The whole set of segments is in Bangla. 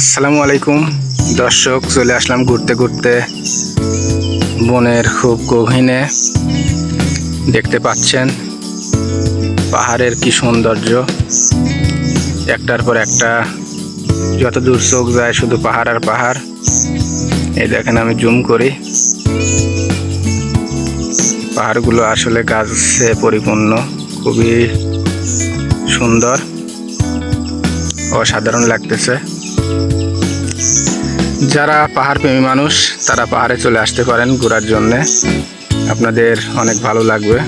আসসালামু আলাইকুম দর্শক, চলে আসলাম ঘুরতে ঘুরতে বনের খুব গভীরে। দেখতে পাচ্ছেন পাহাড়ের কি সৌন্দর্য, একটার পর একটা, যত দূর চোখ যায় শুধু পাহাড় আর পাহাড়। এই দেখেন, আমি জুম করি, পাহাড়গুলো আসলে গাছে পরিপূর্ণ, খুবই সুন্দর, অসাধারণ লাগতেছে। যারা পাহাড় প্রেমী মানুষ তারা পাহাড়ে চলে আসতে পারেন ঘোরার জন্যে, আপনাদের অনেক ভালো লাগবে।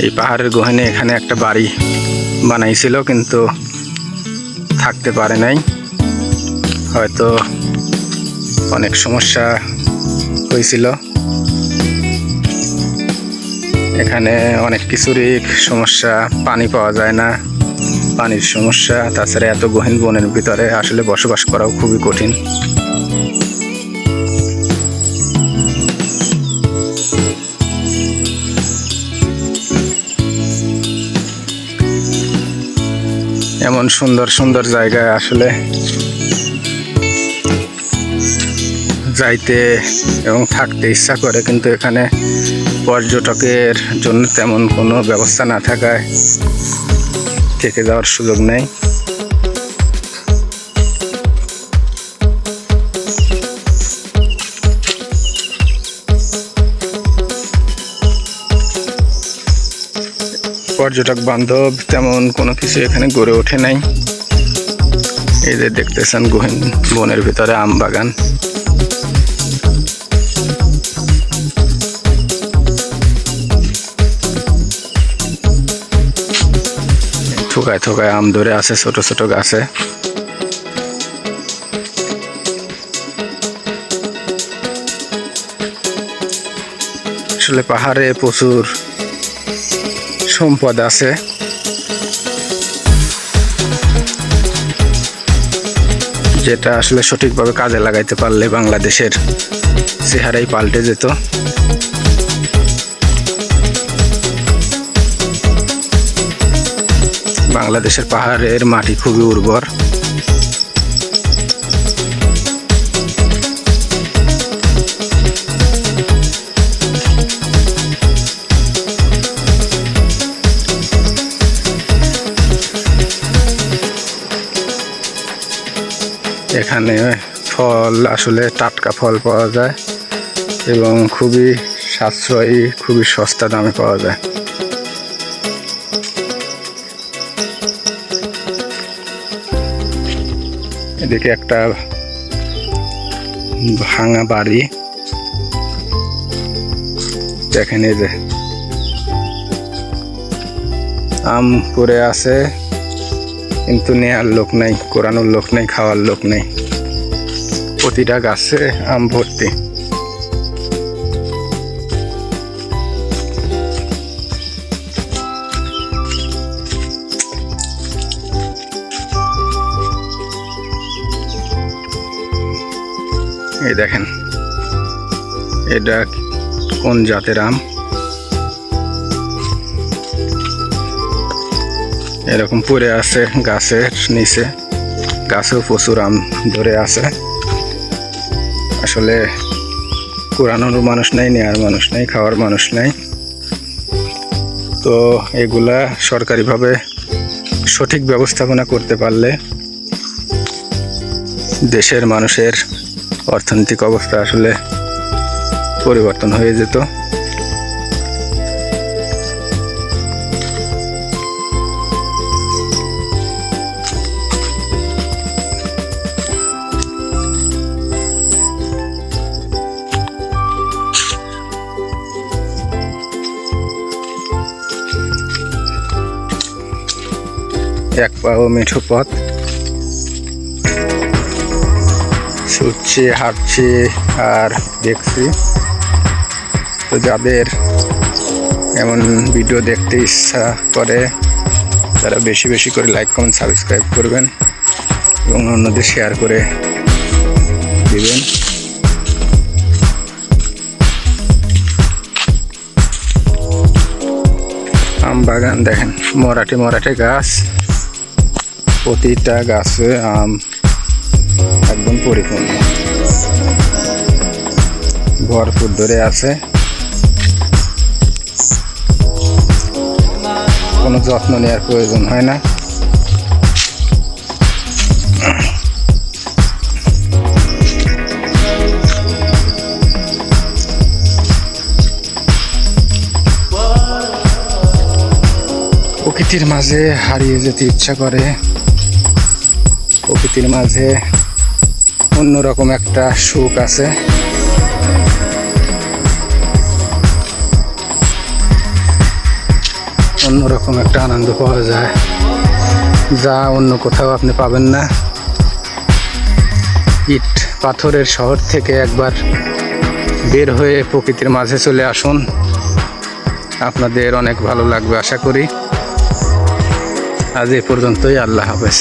এই পাহাড়ের গহনে এখানে একটা বাড়ি বানাইছিল, কিন্তু থাকতে পারে নাই, হয়তো অনেক সমস্যা হয়েছিল। এখানে অনেক কিছুরই সমস্যা, পানি পাওয়া যায় না, পানির সমস্যা, তাছাড়া এত গহীন বনের ভিতরে আসলে বসবাস করাও খুবই কঠিন। এমন সুন্দর সুন্দর জায়গায় আসলে যাইতে এবং থাকতে ইচ্ছা করে, কিন্তু এখানে পর্যটকের জন্য তেমন কোনো ব্যবস্থা না থাকায় থেকে যাওয়ার সুযোগ নেই। পর্যটক বান্ধব তেমন কোনো কিছু এখানে গড়ে ওঠে নাই। এই যে দেখতেছেন গহীন বনের ভিতরে আম বাগান। থোকায় থোকায় আম ধরে আছে ছোট ছোট গাছে। আসলে পাহাড়ে প্রচুর সম্পদ আছে, যেটা আসলে সঠিকভাবে কাজে লাগাইতে পারলে বাংলাদেশের চেহারাই পাল্টে যেত। বাংলাদেশের পাহাড়ের মাটি খুবই উর্বর। এখানে ফল, আসলে টাটকা ফল পাওয়া যায় এবং খুবই সাশ্রয়ী, খুবই সস্তা দামে পাওয়া যায়। এদিকে একটা ভাঙা বাড়ি দেখেন, এই যে আম পড়ে আছে, কিন্তু নেয়ার লোক নাই, কোরানোর লোক নেই, খাওয়ার লোক নেই। প্রতিটা গাছে আম ভর্তি। এই দেখেন, এটা কোন জাতের আম, এরকম পড়ে আছে গাছের নিচে। গাছেও প্রচুর আম ধরে আছে। আসলে কুড়ানোর মানুষ নেই, নেয়ার মানুষ নেই, খাওয়ার মানুষ নেই। তো এগুলা সরকারিভাবে সঠিক ব্যবস্থাপনা করতে পারলে দেশের মানুষের অর্থনৈতিক অবস্থা আসলে পরিবর্তন হয়ে যেত। এক পাও মেঠো পথ, ছুটছি, হাঁটছি আর দেখছি। তো যাদের এমন ভিডিও দেখতে ইচ্ছা করে তারা বেশি বেশি করে লাইক, কমেন্ট, সাবস্ক্রাইব করবেন এবং অন্যদের শেয়ার করে দিবেন। বাগান দেখেন, মরাঠে মরাঠে গাছ, প্রতিটা গাছে আম একদম পরিপূর্ণ, ভরপুর ধরে আছে। কোনো যত্ন নেওয়ার প্রয়োজন হয় না। প্রকৃতির মাঝে হারিয়ে যেতে ইচ্ছা করে। প্রকৃতির মাঝে অন্যরকম একটা সুখ আছে। অন্যরকম একটা আনন্দ পাওয়া যায়, যা অন্য কোথাও আপনি পাবেন না। ইট পাথরের শহর থেকে একবার বের হয়ে প্রকৃতির মাঝে চলে আসুন, আপনাদের অনেক ভালো লাগবে আশা করি। আজ এই পর্যন্তই, আল্লাহ হাফেজ।